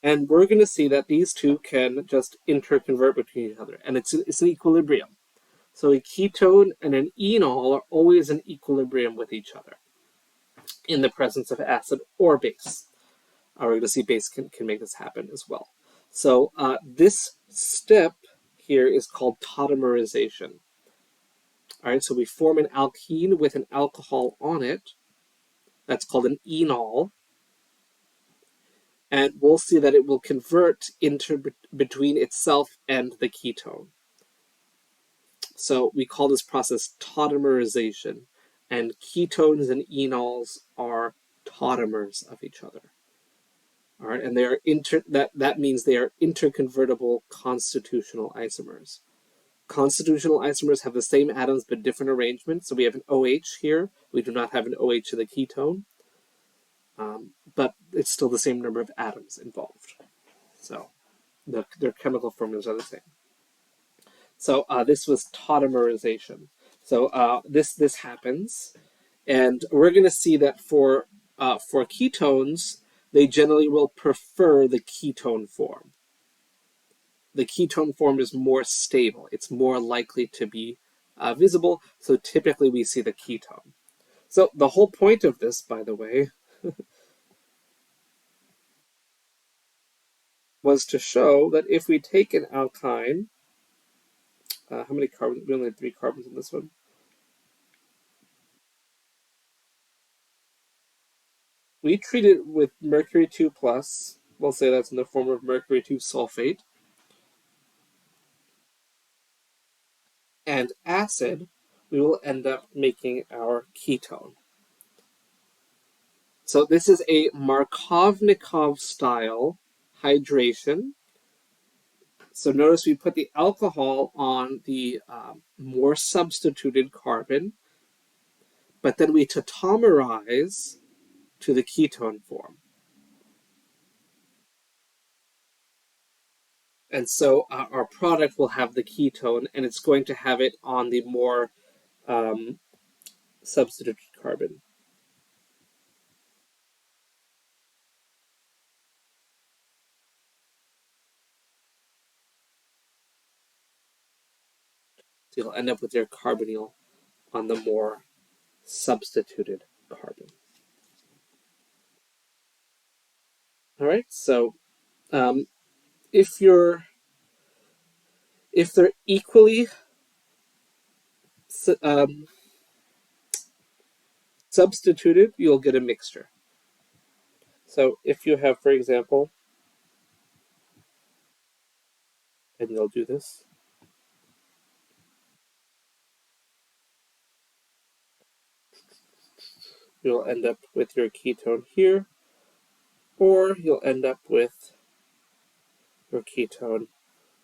And we're going to see that these two can just interconvert between each other, and it's an equilibrium. So a ketone and an enol are always in equilibrium with each other in the presence of acid or base. We're going to see base can make this happen as well. So this step here is called tautomerization. All right, so we form an alkene with an alcohol on it. That's called an enol. And we'll see that it will convert between itself and the ketone. So we call this process tautomerization. And ketones and enols are tautomers of each other. All right, and they are that means they are interconvertible constitutional isomers. Constitutional isomers have the same atoms but different arrangements. So we have an OH here. We do not have an OH in the ketone, but it's still the same number of atoms involved. So their chemical formulas are the same. So this was tautomerization. So this happens, and we're going to see that for ketones, they generally will prefer the ketone form. The ketone form is more stable. It's more likely to be visible, so typically we see the ketone. So the whole point of this, by the way, was to show that if we take an alkyne, how many carbons? We only had 3 carbons in this one. We treat it with mercury 2 plus. We'll say that's in the form of mercury 2 sulfate. And acid, we will end up making our ketone. So this is a Markovnikov style hydration. So notice we put the alcohol on the more substituted carbon, but then we tautomerize to the ketone form. And so our product will have the ketone, and it's going to have it on the more substituted carbon. So you'll end up with your carbonyl on the more substituted carbon. All right, so if they're equally substituted, you'll get a mixture. So if you have, for example, and you'll do this, you'll end up with your ketone here, or you'll end up with your ketone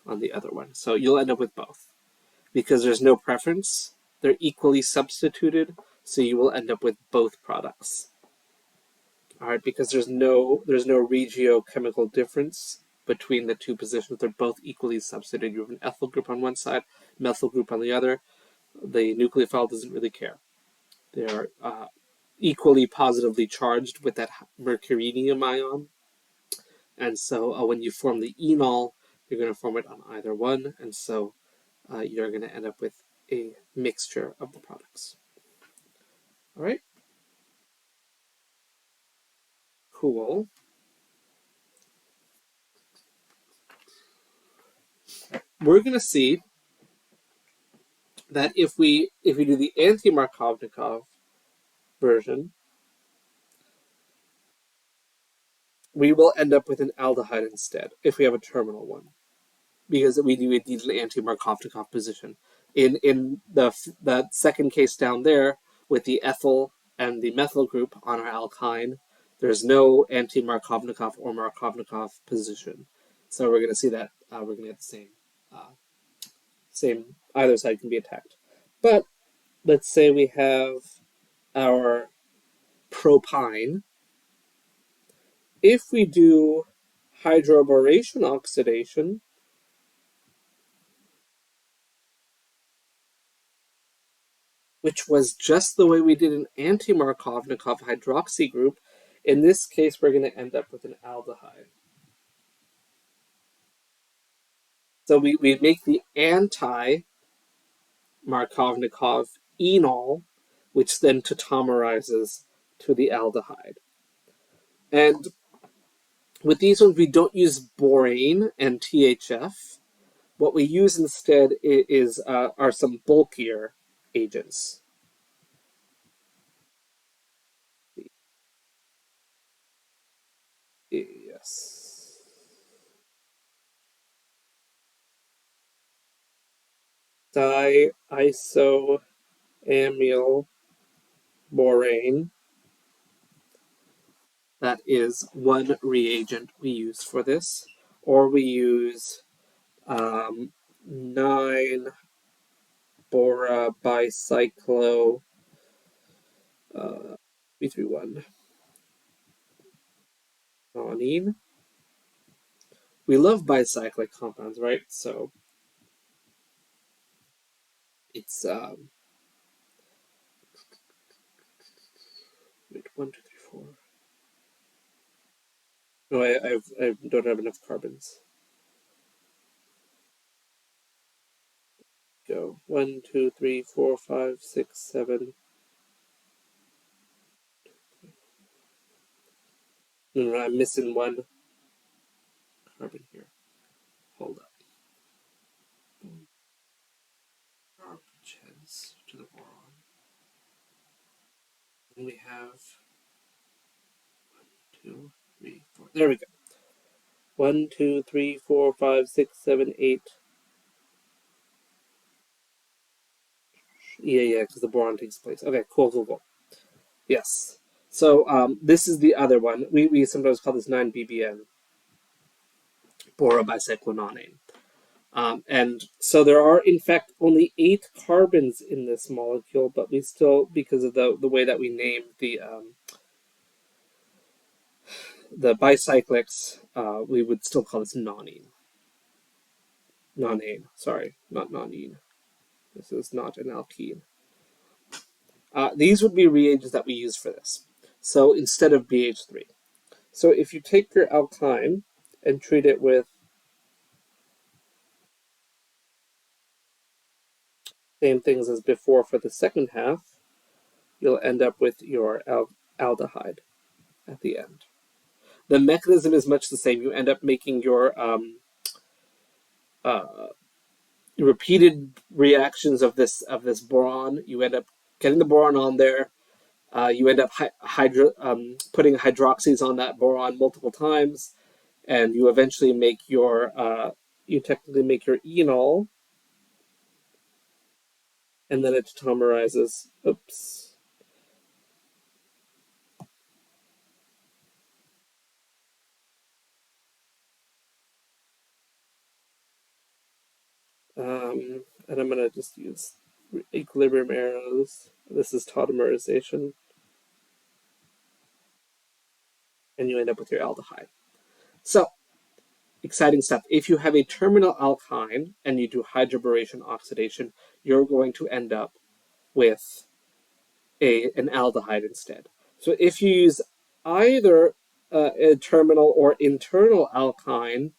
on the other one. So you'll end up with both. Because there's no preference, they're equally substituted, so you will end up with both products. All right, because there's no regiochemical difference between the two positions. They're both equally substituted. You have an ethyl group on one side, methyl group on the other. The nucleophile doesn't really care. They are equally positively charged with that mercurinium ion. And so when you form the enol, you're going to form it on either one. And so you're going to end up with a mixture of the products. All right? Cool. We're going to see that if we do the anti-Markovnikov version, we will end up with an aldehyde instead if we have a terminal one, because we need an anti-Markovnikov position. In the second case down there with the ethyl and the methyl group on our alkyne, there's no anti-Markovnikov or Markovnikov position. So we're going to see that we're going to get the same, either side can be attacked. But let's say we have our propyne. If we do hydroboration oxidation, which was just the way we did an anti-Markovnikov hydroxy group, in this case we're going to end up with an aldehyde. So we make the anti-Markovnikov enol, which then tautomerizes to the aldehyde. And with these ones, we don't use borane and THF. What we use instead are some bulkier agents. Yes. Diisoamyl borane. That is one reagent we use for this. Or we use 9-bora bicyclo 331 nonene. We love bicyclic compounds, right? So it's wait, 1, 2, 3, 4. No, I don't have enough carbons. Go 1, 2, 3, 4, 5, 6, 7. No, I'm missing one carbon here. Hold up. Charges to the boron. And we have 1, 2, 3, 4. There we go. 1, 2, 3, 4, 5, 6, 7, 8. Yeah, because the boron takes place. Okay, cool. Yes. So this is the other one. We sometimes call this 9-BBN, borobicyclononane. And so there are, in fact, only 8 carbons in this molecule, but we still, because of the way that we name the bicyclics, we would still call this nonene. Nonane, sorry, not nonene. This is not an alkene. These would be reagents that we use for this. So instead of BH3. So if you take your alkyne and treat it with same things as before for the second half, you'll end up with your aldehyde at the end. The mechanism is much the same. You end up making your repeated reactions of this boron. You end up getting the boron on there, You end up putting hydroxys on that boron multiple times, and you eventually make you technically make your enol, and then it tautomerizes. Oops. And I'm going to just use equilibrium arrows. This is tautomerization, and you end up with your aldehyde. So, exciting stuff. If you have a terminal alkyne and you do hydroboration oxidation, you're going to end up with an aldehyde instead. So if you use either a terminal or internal alkyne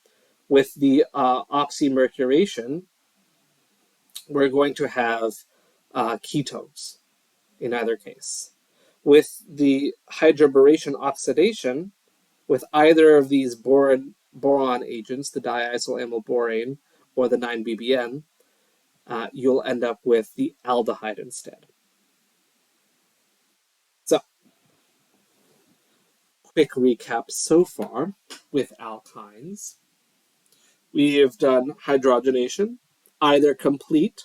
with the oxymercuration, we're going to have ketones in either case. With the hydroboration oxidation, with either of these boron agents, the diisoamylborane or the 9-BBN, you'll end up with the aldehyde instead. So, quick recap so far with alkynes. We have done hydrogenation, either complete,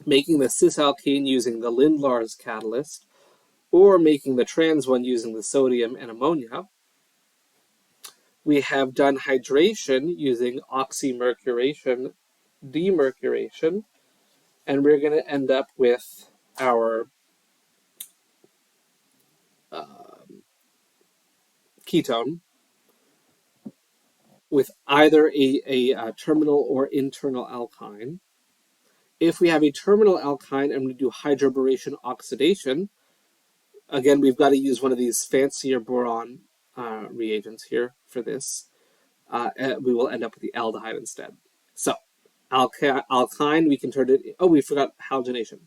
making the cisalkene using the Lindlar's catalyst, or making the trans one using the sodium and ammonia. We have done hydration using oxymercuration, demercuration, and we're going to end up with our ketone with either a terminal or internal alkyne. If we have a terminal alkyne and we do hydroboration oxidation, again, we've got to use one of these fancier boron reagents here for this. We will end up with the aldehyde instead. So, alkyne, we can turn it. Oh, we forgot halogenation.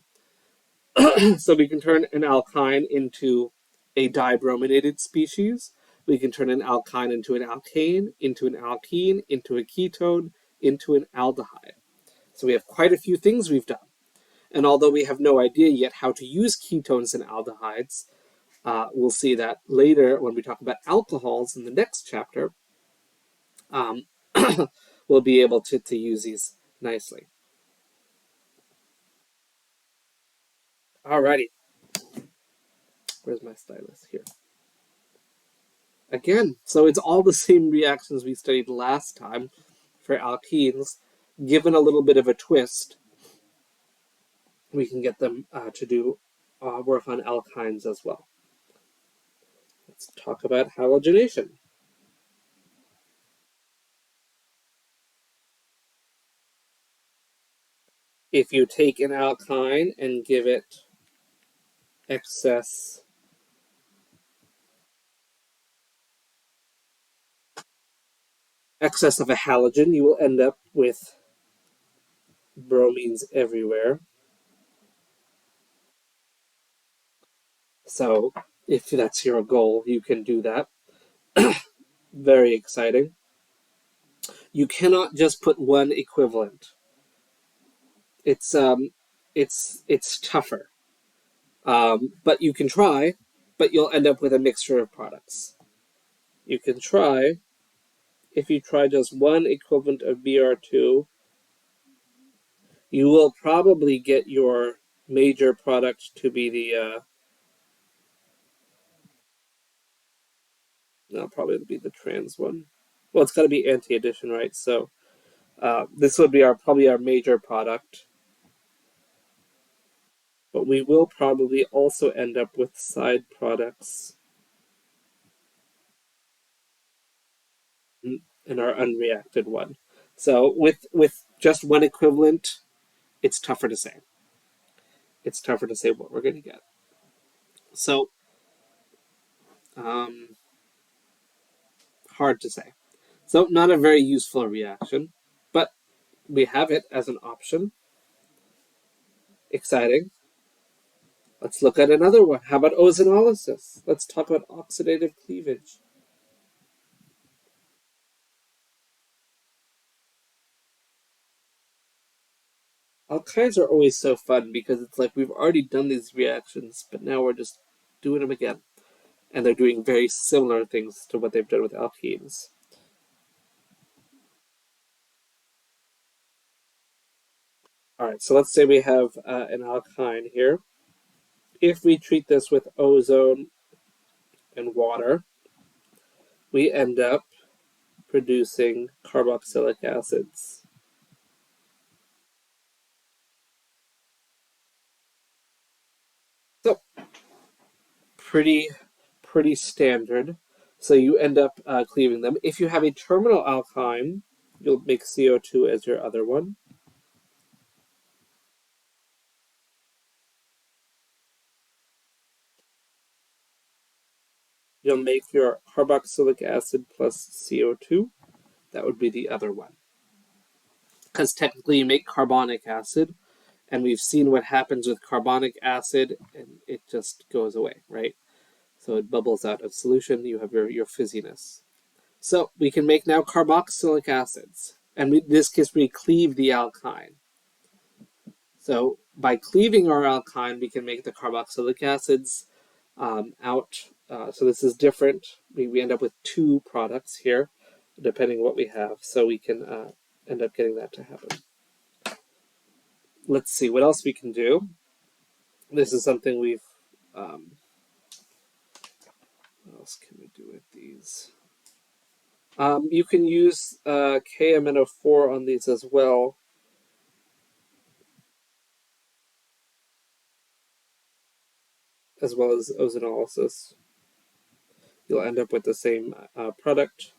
So we can turn an alkyne into a dibrominated species. We can turn an alkyne into an alkane, into an alkene, into a ketone, into an aldehyde. So we have quite a few things we've done. And although we have no idea yet how to use ketones and aldehydes, we'll see that later when we talk about alcohols in the next chapter. Um, we'll be able to use these nicely. Alrighty. Where's my stylus? Here. Again, so it's all the same reactions we studied last time for alkenes. Given a little bit of a twist, we can get them to do work on alkynes as well. Let's talk about halogenation. If you take an alkyne and give it excess of a halogen, you will end up with bromines everywhere. So if that's your goal, you can do that. Very exciting. You cannot just put one equivalent. It's tougher. But you can try, but you'll end up with a mixture of products. You can try, if you try just one equivalent of Br2, you will probably get your major product to be the, no, probably be the trans one. Well, it's got to be anti-addition, right? So this would be probably our major product. But we will probably also end up with side products in our unreacted one. So with just one equivalent, it's tougher to say. It's tougher to say what we're going to get. So um, hard to say. So not a very useful reaction, but we have it as an option. Exciting. Let's look at another one. How about ozonolysis? Let's talk about oxidative cleavage. Alkynes are always so fun because it's like we've already done these reactions, but now we're just doing them again. And they're doing very similar things to what they've done with alkenes. All right, so let's say we have an alkyne here. If we treat this with ozone and water, we end up producing carboxylic acids. So pretty pretty standard. So you end up cleaving them. If you have a terminal alkyne, you'll make CO2 as your other one. You'll make your carboxylic acid plus CO2. That would be the other one. Because technically you make carbonic acid, and we've seen what happens with carbonic acid, and it just goes away, right? So it bubbles out of solution, you have your fizziness. So we can make now carboxylic acids. And in this case, we cleave the alkyne. So by cleaving our alkyne, we can make the carboxylic acids out. So this is different. We end up with two products here, depending what we have. So we can end up getting that to happen. Let's see what else we can do. This is something we've... what else can we do with these? You can use KMNO4 on these as well. As well as ozonolysis. You'll end up with the same product.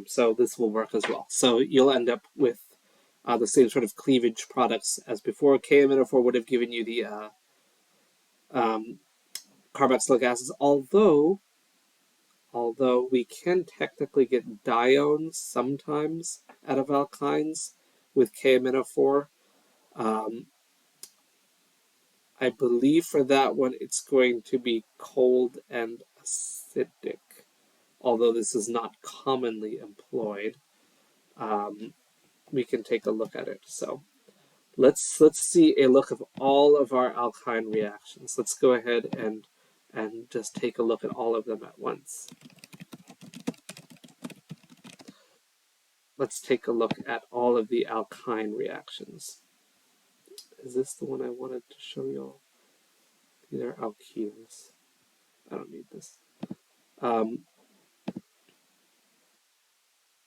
So this will work as well. So you'll end up with the same sort of cleavage products as before. KMNO4 would have given you the carboxylic acids, although we can technically get diones sometimes out of alkynes with KMNO4. I believe for that one it's going to be cold and acidic, although this is not commonly employed. We can take a look at it. So let's see a look of all of our alkyne reactions. Let's go ahead and just take a look at all of them at once. Let's take a look at all of the alkyne reactions. Is this the one I wanted to show you all? These are alkenes. I don't need this.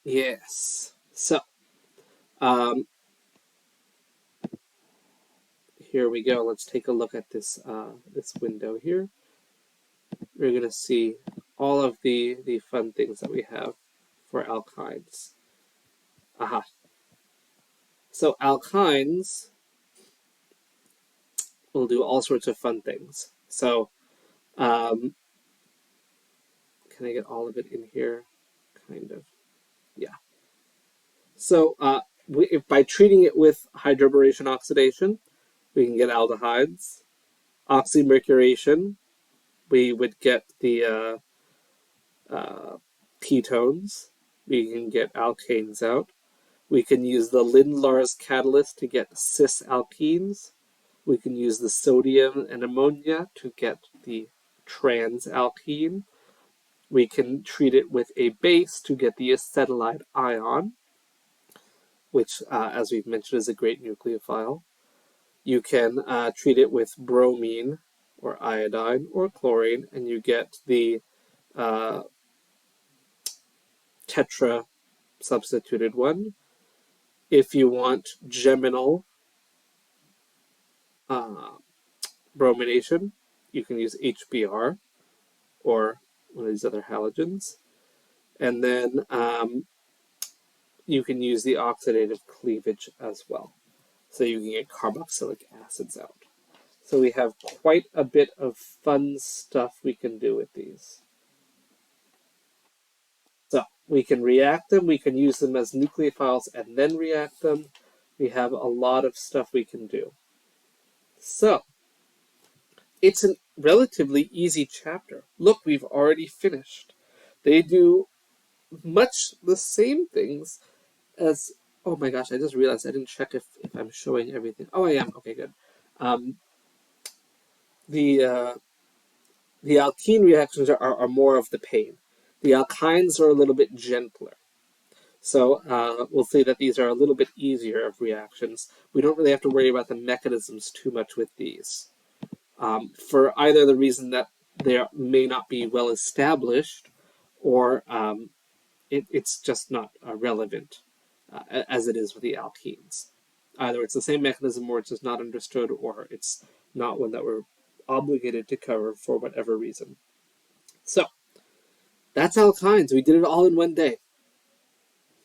Yes. So, here we go. Let's take a look at this this window here. We're going to see all of the fun things that we have for alkynes. Aha. So alkynes will do all sorts of fun things. So, can I get all of it in here? Kind of. Yeah. So, by treating it with hydroboration oxidation, we can get aldehydes. Oxymercuration, we would get the ketones. We can get alkanes out. We can use the Lindlar's catalyst to get cis alkenes. We can use the sodium and ammonia to get the trans alkene. We can treat it with a base to get the acetylide ion, which, as we've mentioned, is a great nucleophile. You can treat it with bromine or iodine or chlorine, and you get the tetra substituted one. If you want geminal bromination, you can use HBr or one of these other halogens. And then you can use the oxidative cleavage as well. So you can get carboxylic acids out. So we have quite a bit of fun stuff we can do with these. So we can react them, we can use them as nucleophiles and then react them. We have a lot of stuff we can do. So it's a relatively easy chapter. Look, we've already finished. They do much the same things as Oh my gosh, I just realized I didn't check if I'm showing everything. Oh, I am. Okay, good. Um, the uh, the alkene reactions are more of the pain. The alkynes are a little bit gentler. So we'll say that these are a little bit easier of reactions. We don't really have to worry about the mechanisms too much with these. For either the reason that they may not be well established, or it's just not relevant as it is with the alkenes. Either it's the same mechanism, or it's just not understood, or it's not one that we're obligated to cover for whatever reason. So that's alkynes. We did it all in one day.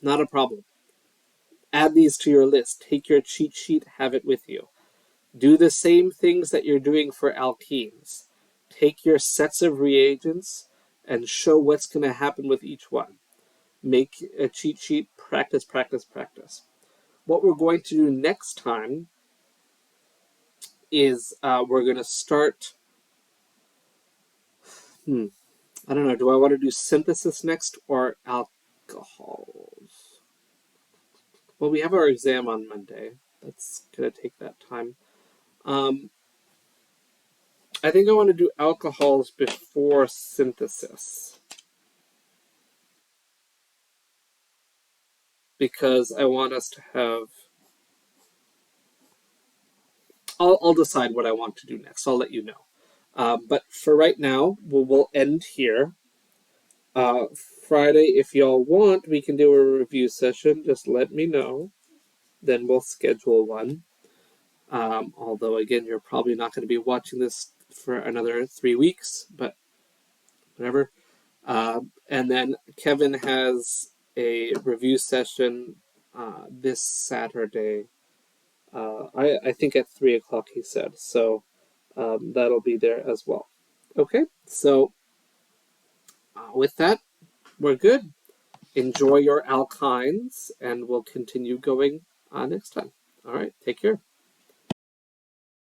Not a problem. Add these to your list. Take your cheat sheet, have it with you. Do the same things that you're doing for alkenes. Take your sets of reagents and show what's going to happen with each one. Make a cheat sheet, practice, practice, practice. What we're going to do next time is we're going to start. I don't know. Do I want to do synthesis next or alcohols? Well, we have our exam on Monday. That's going to take that time. Um, I think I want to do alcohols before synthesis because I want us to have. I'll decide what I want to do next. I'll let you know. But for right now, we'll end here. Friday, if y'all want, we can do a review session. Just let me know. Then we'll schedule one. Although, again, you're probably not going to be watching this for another 3 weeks, but whatever. And then Kevin has a review session this Saturday. I think at 3 o'clock, he said. So that'll be there as well. Okay, so with that, we're good. Enjoy your alkynes, and we'll continue going next time. All right, take care.